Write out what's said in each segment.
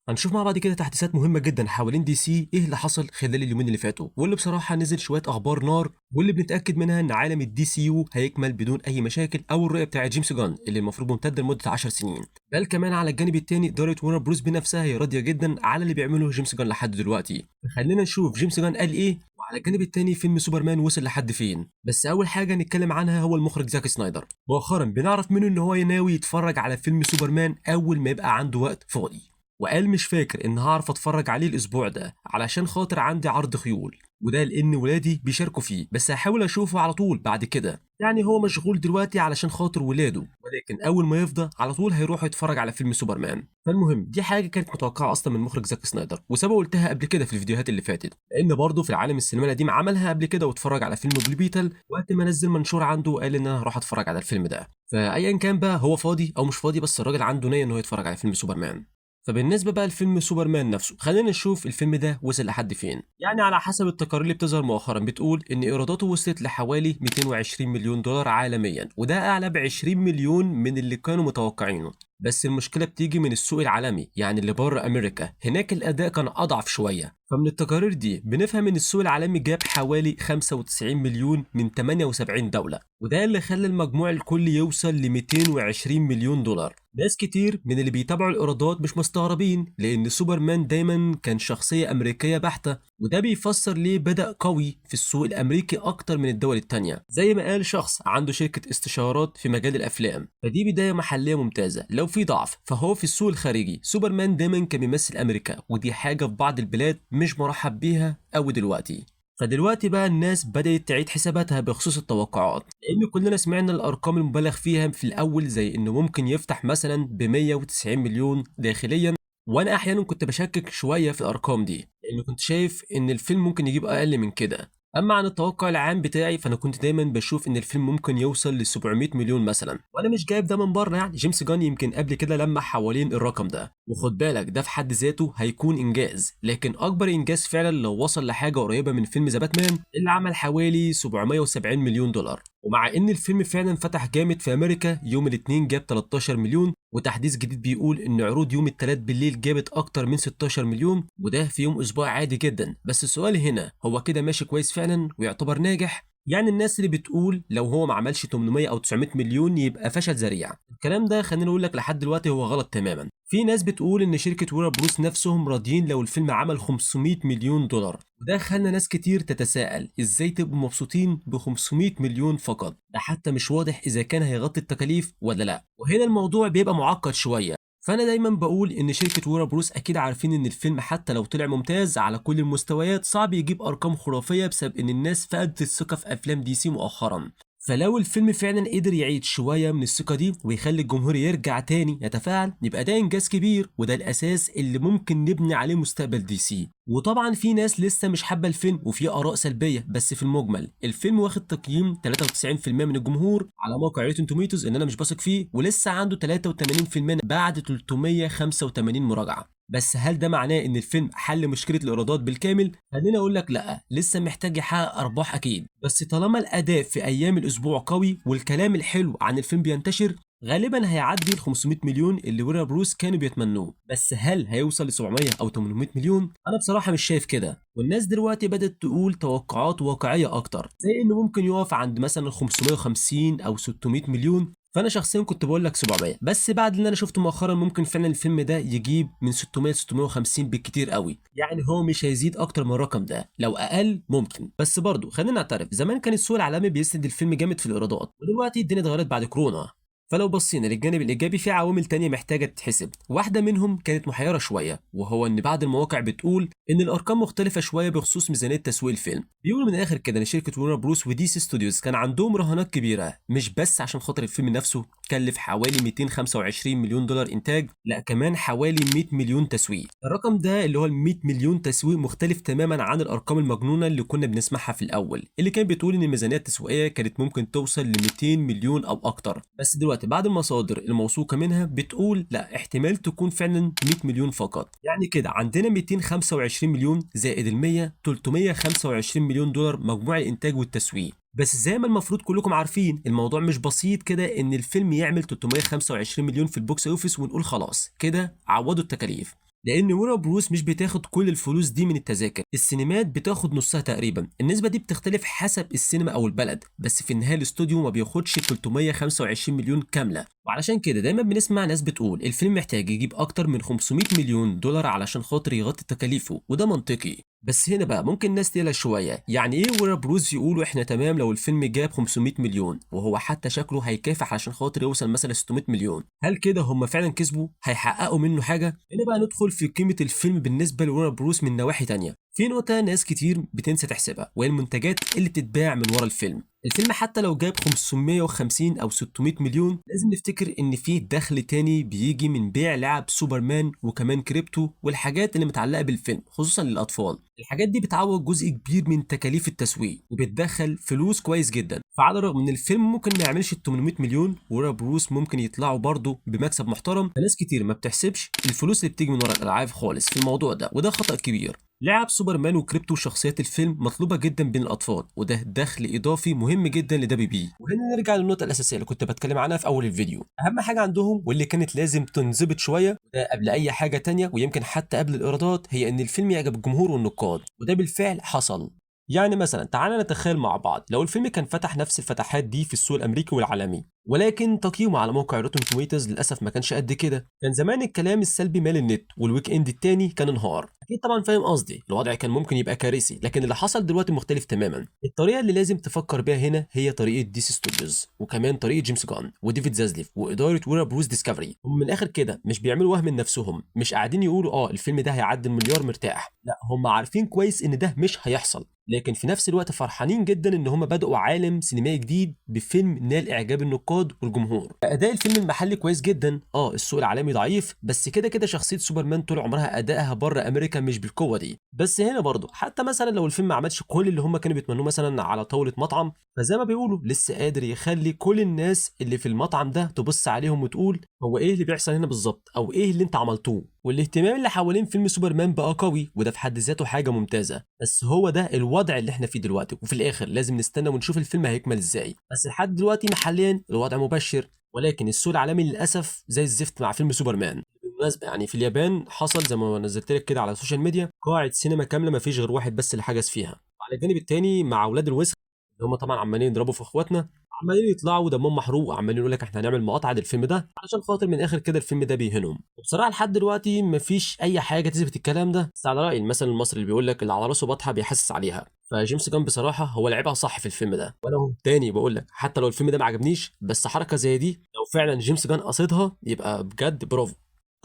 هنشوف مع بعض كده تحديثات مهمة جدا حوالين دي سي، ايه اللي حصل خلال اليومين اللي فاتوا، واللي بصراحة نزل شوية اخبار نار، واللي بنتأكد منها ان عالم الدي سي يو هيكمل بدون اي مشاكل، او الرؤية بتاعة جيمس جان اللي المفروض ممتدة لمدة 10 سنين. بل كمان على الجانب التاني إدارة ورنر بروس بنفسها هي راضية جدا على اللي بيعمله جيمس جان لحد دلوقتي. خلينا نشوف جيمس جان قال ايه، وعلى الجانب التاني فيلم سوبرمان وصل لحد فين. بس اول حاجة نتكلم عنها هو المخرج زاك سنايدر. مؤخرا بنعرف منه ان هو ناوي يتفرج على فيلم سوبرمان اول ما يبقى عنده وقت فاضي، وقال مش فاكر ان هعرف اتفرج عليه الاسبوع ده علشان خاطر عندي عرض خيول، وده لان ولادي بيشاركوا فيه، بس هحاول اشوفه على طول بعد كده. يعني هو مشغول دلوقتي علشان خاطر ولاده، ولكن اول ما يفضى على طول هيروح يتفرج على فيلم سوبرمان. فالمهم دي حاجه كانت متوقعه اصلا من مخرج زاك سنايدر، وسبق قلتها قبل كده في الفيديوهات اللي فاتت، لان برضه في العالم السينما القديم عملها قبل كده واتفرج على فيلم بلو بيتل وقت ما نزل منشور عنده وقال ان انا هروح اتفرج على الفيلم ده. فايا كان بقى هو فاضي او مش فاضي، بس الراجل عنده نيه انه يتفرج على فيلم سوبرمان. فبالنسبه بقى لفيلم سوبرمان نفسه، خلينا نشوف الفيلم ده وصل لحد فين. يعني على حسب التقارير اللي بتظهر مؤخرا بتقول ان ايراداته وصلت لحوالي 220 مليون دولار عالميا، وده اعلى ب 20 مليون من اللي كانوا متوقعينه. بس المشكله بتيجي من السوق العالمي، يعني اللي بره امريكا، هناك الاداء كان اضعف شويه. فمن التقارير دي بنفهم ان السوق العالمي جاب حوالي 95 مليون من 78 دوله، وده اللي خلى المجموع الكلي يوصل ل 220 مليون دولار. ناس كتير من اللي بيتابعوا الايرادات مش مستغربين، لان سوبرمان دايما كان شخصيه امريكيه بحته، وده بيفسر ليه بدأ قوي في السوق الامريكي اكتر من الدول التانية، زي ما قال شخص عنده شركه استشارات في مجال الافلام. فدي بدايه محليه ممتازه. لو في ضعف فهو في السوق الخارجي، سوبرمان دايما كان بيمثل امريكا، ودي حاجه في بعض البلاد مش مرحب بيها قوي دلوقتي. فدلوقتي بقى الناس بدأت تعيد حساباتها بخصوص التوقعات، لأن كلنا سمعنا الأرقام المبالغ فيها في الأول، زي إنه ممكن يفتح مثلا ب 190 مليون داخليا. وأنا أحيانا كنت بشكك شوية في الأرقام دي، لأنه كنت شايف إن الفيلم ممكن يجيب أقل من كده. أما عن التوقع العام بتاعي فأنا كنت دايما بشوف إن الفيلم ممكن يوصل ل 700 مليون مثلا، وأنا مش جايب ده من بره، يعني جيمس جان يمكن قبل كده لمح حوالين الرقم ده، وخد بالك ده في حد ذاته هيكون إنجاز. لكن أكبر إنجاز فعلا لو وصل لحاجة قريبة من فيلم ذا باتمان اللي عمل حوالي 770 مليون دولار. ومع ان الفيلم فعلا فتح جامد في امريكا، يوم الاثنين جاب 13 مليون، وتحديث جديد بيقول ان عروض يوم الثلاث بالليل جابت اكتر من 16 مليون، وده في يوم اسبوع عادي جدا. بس السؤال هنا، هو كده ماشي كويس فعلا ويعتبر ناجح؟ يعني الناس اللي بتقول لو هو ما عملش 800 او 900 مليون يبقى فشل ذريع، الكلام ده خلينا نقول لك لحد دلوقتي هو غلط تماما. في ناس بتقول ان شركه وير بروس نفسهم راضيين لو الفيلم عمل 500 مليون دولار، وده خلى ناس كتير تتساءل ازاي تبقوا مبسوطين ب 500 مليون فقط، ده حتى مش واضح اذا كان هيغطي التكاليف ولا لا. وهنا الموضوع بيبقى معقد شويه. فانا دايما بقول ان شركه وورا بروس اكيد عارفين ان الفيلم حتى لو طلع ممتاز على كل المستويات صعب يجيب ارقام خرافيه، بسبب ان الناس فقدت الثقه في افلام دي سي مؤخرا. فلو الفيلم فعلا قدر يعيد شويه من الثقه دي ويخلي الجمهور يرجع تاني يتفاعل، يبقى ده انجاز كبير، وده الاساس اللي ممكن نبني عليه مستقبل دي سي. وطبعا في ناس لسه مش حابه الفيلم وفي اراء سلبيه، بس في المجمل الفيلم واخد تقييم 93% من الجمهور على موقع روتن توميتوز، ان انا مش بثق فيه، ولسه عنده 83% بعد 385 مراجعه. بس هل ده معناه ان الفيلم حل مشكله الايرادات بالكامل؟ خليني اقول لك لا، لسه محتاج يحقق ارباح اكيد، بس طالما الاداء في ايام الاسبوع قوي والكلام الحلو عن الفيلم بينتشر، غالبا هيعدي ال 500 مليون اللي ورا بروس كانوا بيتمنوه. بس هل هيوصل ل 700 او 800 مليون؟ انا بصراحه مش شايف كده. والناس دلوقتي بدات تقول توقعات واقعيه اكتر، زي انه ممكن يقف عند مثلا 550 او 600 مليون. فانا شخصيا كنت بقول لك 700، بس بعد اللي انا شفته مؤخرا ممكن فعلا الفيلم ده يجيب من 600 ل 650 بالكتير قوي. يعني هو مش هيزيد اكتر من الرقم ده، لو اقل ممكن. بس برضه خلينا نعترف، زمان كان السوق العالمي بيسند الفيلم جامد في الايرادات، ودلوقتي الدنيا اتغيرت بعد كورونا. فلو بصينا للجانب الايجابي في عوامل تانية محتاجه تتحسب، واحده منهم كانت محيره شويه، وهو ان بعض المواقع بتقول ان الارقام مختلفه شويه بخصوص ميزانيه تسويق الفيلم. بيقولوا من الاخر كده ان شركه ورنر بروس ودي سي ستوديوز كان عندهم رهانات كبيره، مش بس عشان خاطر الفيلم نفسه كلف حوالي 225 مليون دولار انتاج، لا كمان حوالي 100 مليون تسويق. الرقم ده اللي هو ال 100 مليون تسويق مختلف تماما عن الارقام المجنونه اللي كنا بنسمعها في الاول، اللي كان بتقول ان الميزانيه التسويقيه كانت ممكن توصل ل 200 مليون او اكتر. بس دلوقتي بعد المصادر الموثوقه منها بتقول لا، احتمال تكون فعلا 100 مليون فقط. يعني كده عندنا 225 مليون زائد ال 100، 325 مليون دولار مجموع الانتاج والتسويق. بس زي ما المفروض كلكم عارفين، الموضوع مش بسيط كده ان الفيلم يعمل 325 مليون في البوكس اوفيس ونقول خلاص كده عوضوا التكاليف. لان ورا بروس مش بتاخد كل الفلوس دي من التذاكر، السينمات بتاخد نصها تقريبا، النسبه دي بتختلف حسب السينما او البلد، بس في النهايه الاستوديو ما بياخدش 325 مليون كامله. وعلشان كده دايما بنسمع ناس بتقول الفيلم محتاج يجيب اكتر من 500 مليون دولار علشان خاطر يغطي تكاليفه، وده منطقي. بس هنا بقى ممكن الناس تقلق شويه، يعني ايه ورا بروس يقولوا احنا تمام لو الفيلم جاب 500 مليون وهو حتى شكله هيكافح عشان خاطر يوصل مثلا 600 مليون؟ هل كده هم فعلا كسبوا؟ هيحققوا منه حاجه؟ هنا بقى ندخل في قيمه الفيلم بالنسبه لورا بروس من نواحي تانية. في نقطه ناس كتير بتنسى تحسبها، وهي المنتجات اللي بتتباع من ورا الفيلم. الفيلم حتى لو جاب 550 او 600 مليون لازم نفتكر ان في دخل تاني بيجي من بيع لعب سوبرمان وكمان كريبتو والحاجات اللي متعلقه بالفيلم خصوصا للاطفال. الحاجات دي بتعوض جزء كبير من تكاليف التسويق وبتدخل فلوس كويس جدا. فعلى الرغم ان الفيلم ممكن ما يعملش 800 مليون، ورا بروس ممكن يطلعوا برضه بمكسب محترم. فناس كتير ما بتحسبش الفلوس اللي بتيجي من ورا الالعاب خالص في الموضوع ده، وده خطأ كبير. لعب سوبرمان وكريبتو وشخصيات الفيلم مطلوبه جدا بين الاطفال، وده دخل اضافي مهم جدا لدبي بي. وهنا نرجع للنقطه الاساسيه اللي كنت بتكلم عنها في اول الفيديو، اهم حاجه عندهم واللي كانت لازم تنظبط شويه وده قبل اي حاجه تانية ويمكن حتى قبل الايرادات، هي ان الفيلم يعجب الجمهور والنقاد، وده بالفعل حصل. يعني مثلا تعالى نتخيل مع بعض لو الفيلم كان فتح نفس الفتحات دي في السوق الامريكي والعالمي، ولكن تقييمه على موقع روتن توميتوز للاسف ما كانش قد كده، كان زمان الكلام السلبي مال النت والويك اند التاني كان انهار. اكيد طبعا فاهم قصدي، الوضع كان ممكن يبقى كارثي، لكن اللي حصل دلوقتي مختلف تماما. الطريقه اللي لازم تفكر بيها هنا هي طريقه دي سي ستوديوز، وكمان طريقه جيمس جان وديفيد زازليف واداره ورا بروس ديسكفري. هم من الاخر كده مش بيعملوا وهم لنفسهم، مش قاعدين يقولوا الفيلم ده هيعدي المليار مرتاح، لا هم عارفين كويس ان ده مش هيحصل، لكن في نفس الوقت فرحانين جدا ان هم بدأوا عالم سينمائي جديد بفيلم نال اعجاب النقاد والجمهور. اداء الفيلم المحلي كويس جدا، السوق العالمي ضعيف، بس كده كده شخصيه سوبرمان طول عمرها ادائها بره امريكا مش بالقوه دي. بس هنا برضه حتى مثلا لو الفيلم ما عملش كل اللي هم كانوا بيتمنوه مثلا على طاوله مطعم، فزي ما بيقولوا لسه قادر يخلي كل الناس اللي في المطعم ده تبص عليهم وتقول هو ايه اللي بيحصل هنا بالظبط، او ايه اللي انت عملتوه. والاهتمام اللي حوالين فيلم سوبرمان بقى قوي، وده في حد ذاته حاجه ممتازه، بس هو ده الوضع اللي احنا فيه دلوقتي، وفي الاخر لازم نستنى ونشوف الفيلم هيكمل ازاي. بس لحد دلوقتي محليا الوضع مبشر، ولكن السوق العالمي للاسف زي الزفت مع فيلم سوبرمان. بالمناسبه يعني في اليابان حصل زي ما نزلت لك كده على السوشيال ميديا قاعه سينما كامله ما فيش غير واحد بس اللي حجز فيها، وعلى الجانب التاني مع اولاد الوسخ اللي هم طبعا عمالين يضربوا في اخواتنا، عمالين يطلعوا دمهم محروق، عمالين يقول لك احنا هنعمل مقاطعه للفيلم ده علشان خاطر من الاخر كده الفيلم ده بيهنهم. وبصراحه لحد دلوقتي مفيش اي حاجه تثبت الكلام ده، بس على راي المثل المصري اللي بيقول لك اللي على راسه بطحه بيحسس عليها، فجيمس جان بصراحه هو لعبها صح في الفيلم ده. وانا تاني بقول لك حتى لو الفيلم ده ما عجبنيش، بس حركه زي دي لو فعلا جيمس جان قصدها يبقى بجد برافو.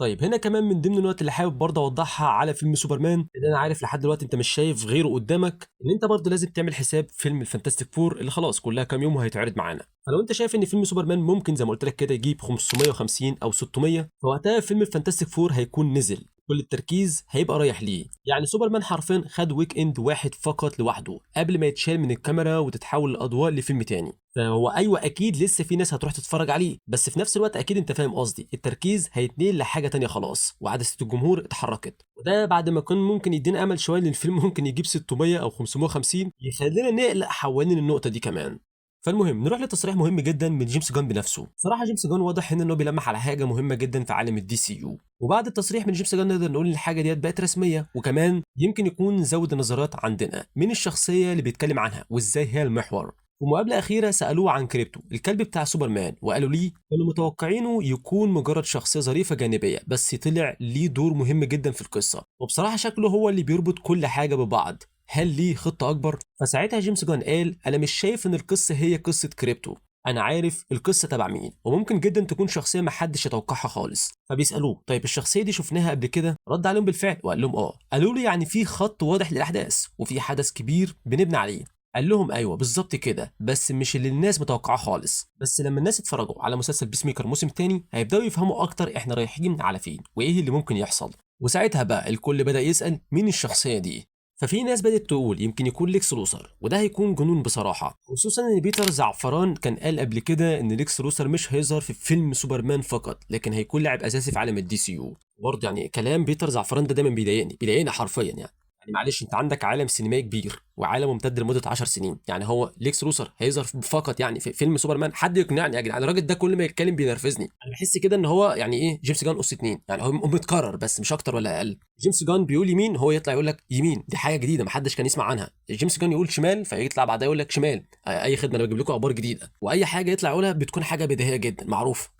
طيب هنا كمان من ضمن النقط اللي حابب برضه اوضحها على فيلم سوبرمان، ان انا عارف لحد دلوقتي انت مش شايف غيره قدامك، ان انت برضه لازم تعمل حساب فيلم الفانتاستيك فور اللي خلاص كلها كام يوم وهيتعرض معانا. فلو انت شايف ان فيلم سوبرمان ممكن زي ما قلت لك كده يجيب 550 او 600، فوقتها فيلم الفانتاستيك فور هيكون نزل، كل التركيز هيبقى رايح ليه. يعني سوبرمان حرفيا خد ويك اند واحد فقط لوحده قبل ما يتشال من الكاميرا وتتحول الاضواء لفيلم تاني. فهو ايوه اكيد لسه في ناس هتروح تتفرج عليه، بس في نفس الوقت اكيد انت فاهم قصدي التركيز هيتنقل لحاجه تانية خلاص، وعدسه الجمهور اتحركت، وده بعد ما كان ممكن يدينا امل شويه ان الفيلم ممكن يجيب 600 او 550 يخلينا نقلق حوالين النقطه دي كمان. فالمهم نروح لتصريح مهم جدا من جيمس جان بنفسه. صراحه جيمس جان واضح هنا انه بيلمح على حاجه مهمه جدا في عالم الدي سي يو، وبعد التصريح من جيمس جان نقدر نقول ان الحاجه ديت بقت رسميه، وكمان يمكن يكون زود النظرات عندنا من الشخصيه اللي بيتكلم عنها وازاي هي المحور. في مقابله اخيره سالوه عن كريبتو الكلب بتاع سوبرمان، وقالوا ليه كانوا متوقعينه يكون مجرد شخصيه ظريفه جانبيه، بس طلع ليه دور مهم جدا في القصه، وبصراحه شكله هو اللي بيربط كل حاجه ببعض. هل ليه خطة أكبر؟ فساعتها جيمس جان قال أنا مش شايف إن القصة هي قصة كريبتو، أنا عارف القصة تبع مين، وممكن جدا تكون شخصية محدش يتوقعها خالص. فبيسألوه طيب الشخصية دي شفناها قبل كده؟ رد عليهم بالفعل وقال لهم قالوا له يعني في خط واضح للأحداث وفي حدث كبير بنبني عليه. قال لهم ايوه بالظبط كده، بس مش اللي الناس متوقعاه خالص، بس لما الناس اتفرجوا على مسلسل بيس ميكر موسم تاني هيبداوا يفهموا اكتر احنا رايحين على فين وايه اللي ممكن يحصل. وساعتها بقى الكل بدأ يسأل مين الشخصية دي، ففي ناس بدأت تقول يمكن يكون ليكس لوثر، وده هيكون جنون بصراحة، خصوصا ان بيتر زعفران كان قال قبل كده ان ليكس لوثر مش هيظهر في فيلم سوبرمان فقط، لكن هيكون لاعب اساسي في عالم الدي سي يو. برضه يعني كلام بيتر زعفران ده دايما بيضايقني حرفيا يعني. يعني معلش انت عندك عالم سينمائي كبير وعالم ممتد لمده 10 سنين، يعني هو ليكس لوثر هيظهر فقط يعني في فيلم سوبرمان؟ حد يقنعني يا جدعان، الراجل ده كل ما يتكلم بينرفزني. انا بحس كده ان هو يعني ايه، جيمس جان اس 2، يعني هو متكرر بس مش اكتر ولا اقل. جيمس جان بيقول يمين هو يطلع يقول لك يمين، دي حاجه جديده ما حدش كان يسمع عنها. جيمس جان يقول شمال فيطلع بعدها يقول لك شمال. اي خدمه، انا بجيب لكم اخبار جديده، واي حاجه يطلع يقولها بتكون حاجه بديهيه جدا معروفه.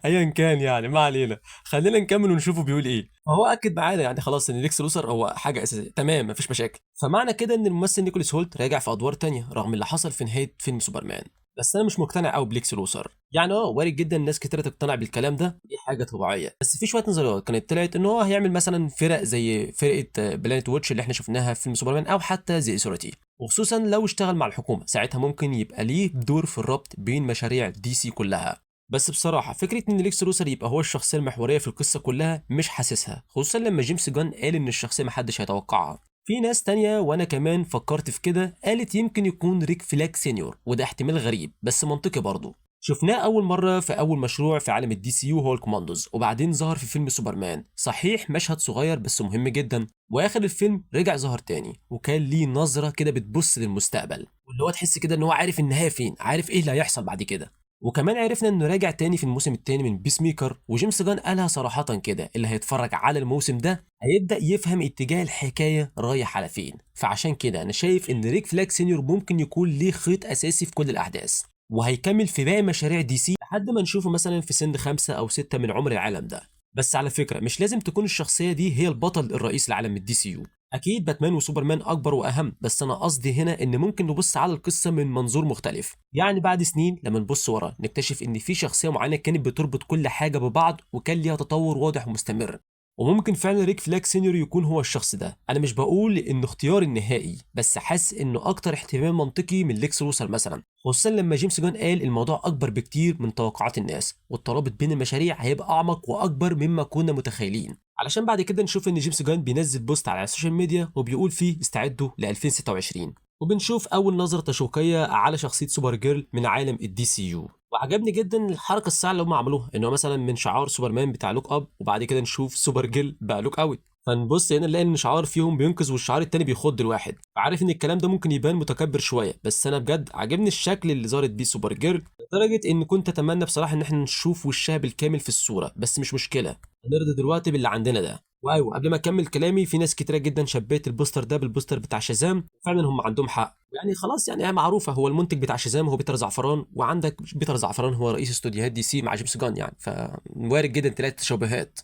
ايا كان يعني ما علينا، خلينا نكمل ونشوفه بيقول ايه. فهو اكد معانا يعني خلاص ان ليكس لوثر هو حاجه اساسيه تمام مفيش مشاكل. فمعنى كده ان الممثل نيكولاس هولت راجع في ادوار تانية رغم اللي حصل في نهايه فيلم سوبرمان. بس انا مش مقتنع قوي بليكس لوثر، يعني وارد جدا ناس كتير تقتنع بالكلام ده، دي حاجه طبيعيه، بس في شويه نظريات كانت طلعت ان هو هيعمل مثلا فرق زي فرقه بلانيت ووتش اللي احنا شفناها في فيلم سوبرمان، او حتى زي اثوريتي. وخصوصا لو اشتغل مع الحكومه ساعتها ممكن يبقى ليه دور في الربط بين مشاريع دي سي كلها. بس بصراحة فكرة إن ليكس لوثر يبقى هو الشخصية المحورية في القصة كلها مش حاسسها، خصوصا لما جيمس جان قال إن الشخصية محدش هيتوقعها. في ناس تانية وأنا كمان فكرت في كده قالت يمكن يكون ريك فلاك سينيور، وده احتمال غريب بس منطقي برضه. شفناه أول مرة في أول مشروع في عالم الدي سي يو هو الكوماندوز، وبعدين ظهر في فيلم سوبرمان، صحيح مشهد صغير بس مهم جدا، وآخر الفيلم رجع ظهر تاني وكان ليه نظرة كده بتبص للمستقبل، واللي هو تحس كده إن هو عارف النهاية فين، عارف إيه اللي هيحصل بعد كده. وكمان عرفنا انه راجع تاني في الموسم التاني من بيس ميكر، وجيمس جان قالها صراحة كده اللي هيتفرج على الموسم ده هيبدأ يفهم اتجاه الحكاية رايح على فين. فعشان كده انا شايف ان ريك فلاك سينيور ممكن يكون ليه خيط اساسي في كل الاحداث، وهيكمل في باقي مشاريع دي سي لحد ما نشوفه مثلا في سن 5 أو 6 من عمر العالم ده. بس على فكرة مش لازم تكون الشخصية دي هي البطل الرئيسي لعالم الدي سي يو، اكيد باتمان وسوبرمان اكبر واهم، بس انا قصدي هنا ان ممكن نبص على القصه من منظور مختلف، يعني بعد سنين لما نبص ورا نكتشف ان في شخصيه معينه كانت بتربط كل حاجه ببعض وكان ليها تطور واضح ومستمر. وممكن فعلا ريك فلاك سينيور يكون هو الشخص ده. انا مش بقول انه اختيار النهائي، بس حاسس انه اكتر احتمال منطقي من ليكس لوثر مثلا، خصوصا لما جيمس جان قال الموضوع اكبر بكتير من توقعات الناس، والترابط بين المشاريع هيبقى اعمق واكبر مما كنا متخيلين. علشان بعد كده نشوف ان جيمس جان بينزل بوست على السوشيال ميديا وبيقول فيه استعدوا ل 2026، وبنشوف اول نظره تشويقيه على شخصيه سوبر جيرل من عالم الدي سي يو. وعجبني جدا الحركه الساعه اللي هم عملوها، ان هو مثلا من شعار سوبرمان بتاع لوك اب وبعد كده نشوف سوبر جيرل بقى لوك اوت، فنبص هنا نلاقي ان شعار فيهم بينقذ والشعار التاني بيخض الواحد. عارف ان الكلام ده ممكن يبان متكبر شويه، بس انا بجد عجبني الشكل اللي ظهرت بيه سوبر جيرل، لدرجه ان كنت اتمنى بصراحه ان احنا نشوف وشها بالكامل في الصوره، بس مش مشكله هنرضى دلوقتي باللي عندنا ده. وايوه قبل ما اكمل كلامي، في ناس كتيره جدا شبهت البوستر ده بالبوستر بتاع شازام، فعلا هم عندهم حق، يعني خلاص يعني هي معروفه، هو المنتج بتاع شازام هو بيتر زعفران، وعندك بيتر زعفران هو رئيس استوديوهات دي سي مع جيمس جان، يعني فوارد جدا تلاقي تشابهات.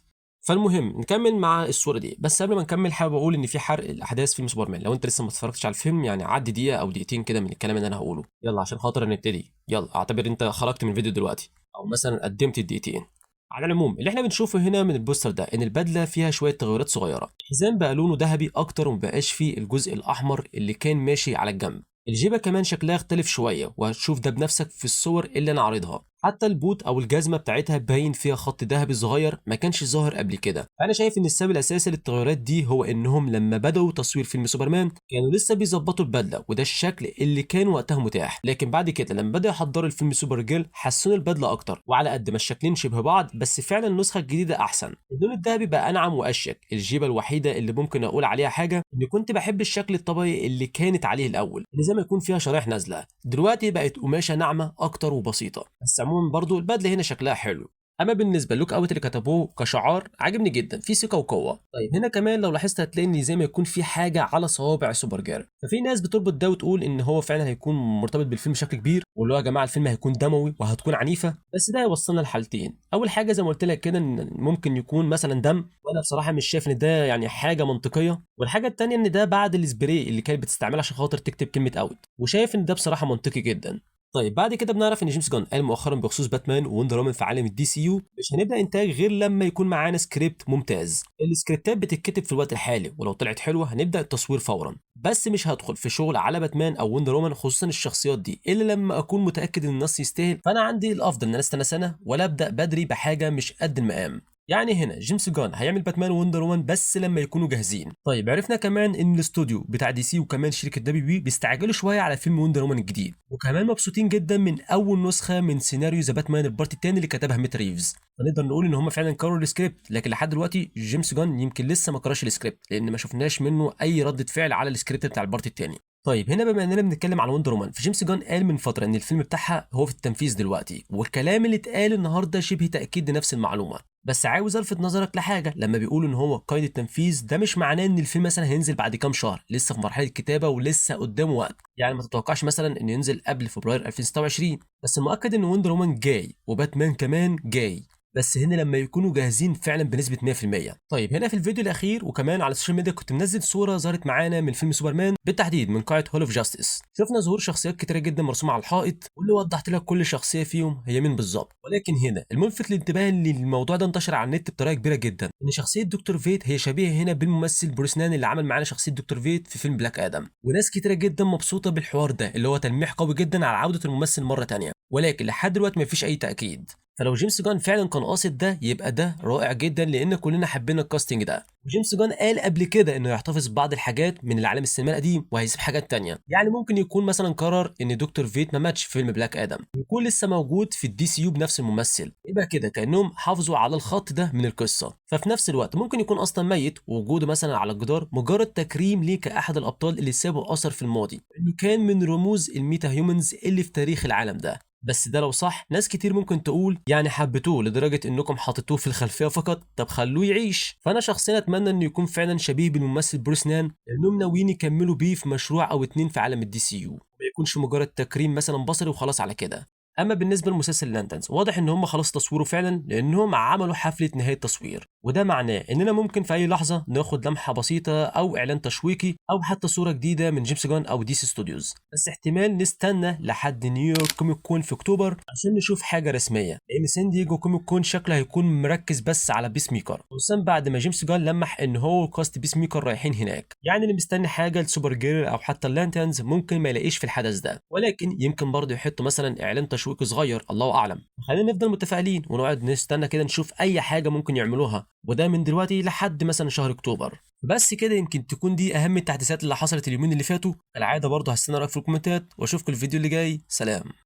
فالمهم نكمل مع الصوره دي، بس قبل ما نكمل حابب اقول ان في حرق الاحداث في فيلم سوبرمان، لو انت لسه ما اتفرجتش على الفيلم يعني عدي دقيقه او دقيقتين كده من الكلام اللي انا هقوله، يلا عشان خاطر نبتدي، يلا اعتبر انت خرجت من الفيديو دلوقتي او مثلا قدمت الدقيقتين. على العموم اللي احنا بنشوفه هنا من البوستر ده ان البدله فيها شويه تغيرات صغيره، الحزام بقى لونه ذهبي اكتر ومبقاش فيه الجزء الاحمر اللي كان ماشي على الجنب، الجيبه كمان شكلها اختلف شويه وهتشوف ده بنفسك في الصور اللي انا عارضها، حتى البوت او الجزمه بتاعتها باين فيها خط ذهبي صغير ما كانش ظاهر قبل كده. انا شايف ان السبب الاساسي للتغيرات دي هو انهم لما بداوا تصوير فيلم سوبرمان كانوا لسه بيظبطوا البدله وده الشكل اللي كان وقتها متاح، لكن بعد كده لما بداوا يحضروا الفيلم سوبر جيرل حسنوا البدله اكتر، وعلى قد ما الشكلين شبه بعض بس فعلا النسخه الجديده احسن، اللون الذهبي بقى انعم واشيك. الجيبه الوحيده اللي ممكن اقول عليها حاجه اني كنت بحب الشكل الطبيعي اللي كانت عليه الاول، اللي زي ما يكون فيها شرايح نازله، دلوقتي بقت قماشه ناعمه اكتر وبسيطه، بس عموما برضو البدله هنا شكلها حلو. اما بالنسبه للوك اوت اللي كتبوه كشعار عجبني جدا، في ثقه وقوه. طيب هنا كمان لو لاحظت هتلاقي ان زي ما يكون في حاجه على صوابع سوبر جير، ففي ناس بتربط ده وتقول ان هو فعلا هيكون مرتبط بالفيلم بشكل كبير، واللي هو يا جماعه الفيلم هيكون دموي وهتكون عنيفه، بس ده هيوصلنا لحالتين. اول حاجه زي ما قلت لك كده ان ممكن يكون مثلا دم، وانا بصراحه مش شايف ان ده يعني حاجه منطقيه، والحاجه الثانيه ان ده بعد السبراي اللي كانت بتستعملها عشان خاطر تكتب كلمه اوت، وشايف ان ده بصراحه منطقي جدا. طيب بعد كده بنعرف ان جيمس جان قال مؤخرا بخصوص باتمان ووندر وومن في عالم الدي سي يو مش هنبدا انتاج غير لما يكون معانا سكريبت ممتاز. السكريبتات بتتكتب في الوقت الحالي، ولو طلعت حلوه هنبدا التصوير فورا، بس مش هدخل في شغل على باتمان او وندر وومن خصوصا الشخصيات دي الا لما اكون متاكد ان النص يستاهل، فانا عندي الافضل ان انا استنى سنه ولا ابدا بدري بحاجه مش قد المقام. يعني هنا جيمس جان هيعمل باتمان ووندر وومن بس لما يكونوا جاهزين. طيب عرفنا كمان ان الاستوديو بتاع دي سي وكمان شركه دبليو بي بيستعجلوا شويه على فيلم ووندر وومن الجديد، وكمان مبسوطين جدا من اول نسخه من سيناريو ذا باتمان البارت الثاني اللي كتبها ميت ريفز. فنقدر نقول ان هم فعلا كرروا السكريبت، لكن لحد دلوقتي جيمس جان يمكن لسه ما قراش السكريبت لان ما شفناش منه اي رده فعل على السكريبت بتاع البارت الثاني. طيب هنا بما اننا بنتكلم على وندر وومن، فجيمس جان قال من فتره ان الفيلم بتاعها هو في التنفيذ دلوقتي، والكلام اللي اتقال النهارده شبه تاكيد لنفس المعلومه. بس عاوز الفت نظرك لحاجه، لما بيقولوا ان هو قيد التنفيذ ده مش معناه ان الفيلم مثلا هينزل بعد كام شهر، لسه في مرحله الكتابه ولسه قدامه وقت. يعني ما تتوقعش مثلا انه ينزل قبل فبراير 2026، بس المؤكد ان وندر وومن جاي وباتمان كمان جاي، بس هنا لما يكونوا جاهزين فعلا بنسبه 100%. طيب هنا في الفيديو الاخير وكمان على السوشيال ميديا كنت منزل صوره ظهرت معانا من فيلم سوبرمان، بالتحديد من قاعه هول اوف جاستس. شفنا ظهور شخصيات كتيره جدا مرسومه على الحائط، واللي وضحت لك كل شخصيه فيهم هي مين بالظبط. ولكن هنا الملفت للانتباه ان الموضوع ده انتشر على النت بطريقه كبيره جدا، ان شخصيه دكتور فيت هي شبيهه هنا بالممثل بروس نان اللي عمل معانا شخصيه دكتور فيت في فيلم بلاك ادم. وناس كتيره جدا مبسوطه بالحوار ده اللي هو تلميح قوي جدا على عوده الممثل مره تانية، ولكن لحد دلوقتي مفيش اي تاكيد. فلو جيمس جان فعلا كان قاصد ده يبقى ده رائع جدا، لان كلنا حبينا الكاستنج ده. وجيمس جان قال قبل كده انه يحتفظ ببعض الحاجات من العالم السينمائي القديم وهيسيب حاجات تانية. يعني ممكن يكون مثلا قرر ان دكتور فيت ما ماتش في فيلم بلاك ادم ويكون لسه موجود في الدي سي يو بنفس الممثل، يبقى كده كانهم حافظوا على الخط ده من القصه. ففي نفس الوقت ممكن يكون اصلا ميت ووجوده مثلا على الجدار مجرد تكريم ليه كاحد الابطال اللي سابوا اثر في الماضي، انه كان من رموز الميتا هيومنز اللي في تاريخ العالم ده. بس ده لو صح ناس كتير ممكن تقول يعني حبيتوه لدرجه انكم حطيتوه في الخلفيه فقط، طب خلوه يعيش. فانا شخصيا اتمنى انه يكون فعلا شبيه بالممثل بروس نان، لانهم ناويين يكملوا بيه في مشروع او اتنين في عالم الدي سي يو، ما يكونش مجرد تكريم مثلا بصري وخلاص على كده. اما بالنسبه لمسلسل لانترنز واضح ان هم خلاص تصويره فعلا، لانهم عملوا حفله نهايه تصوير، وده معناه اننا ممكن في اي لحظه ناخد لمحه بسيطه او اعلان تشويقي او حتى صوره جديده من جيمس جان او دي سي ستوديوز. بس احتمال نستنى لحد نيويورك كوميك كون في اكتوبر عشان نشوف حاجه رسميه، لان سان دييجو كوميك كون شكله هيكون مركز بس على بيس ميكر، خصوصا بعد ما جيمس جان لمح ان هو وكاست بيس ميكر رايحين هناك. يعني اللي مستني حاجه لسوبر جيرل او حتى اللانترنز ممكن ما يلاقيش في الحدث ده، ولكن يمكن برضه يحطوا مثلا اعلان تشويقي صغير، الله اعلم. خلينا نفضل متفائلين ونقعد نستنى كده نشوف اي حاجه ممكن يعملوها، وده من دلوقتي لحد مثلا شهر اكتوبر. بس كده يمكن تكون دي اهم التحديثات اللي حصلت اليومين اللي فاتوا. كالعاده برضه هستنى رايك في الكومنتات، واشوفكم الفيديو اللي جاي. سلام.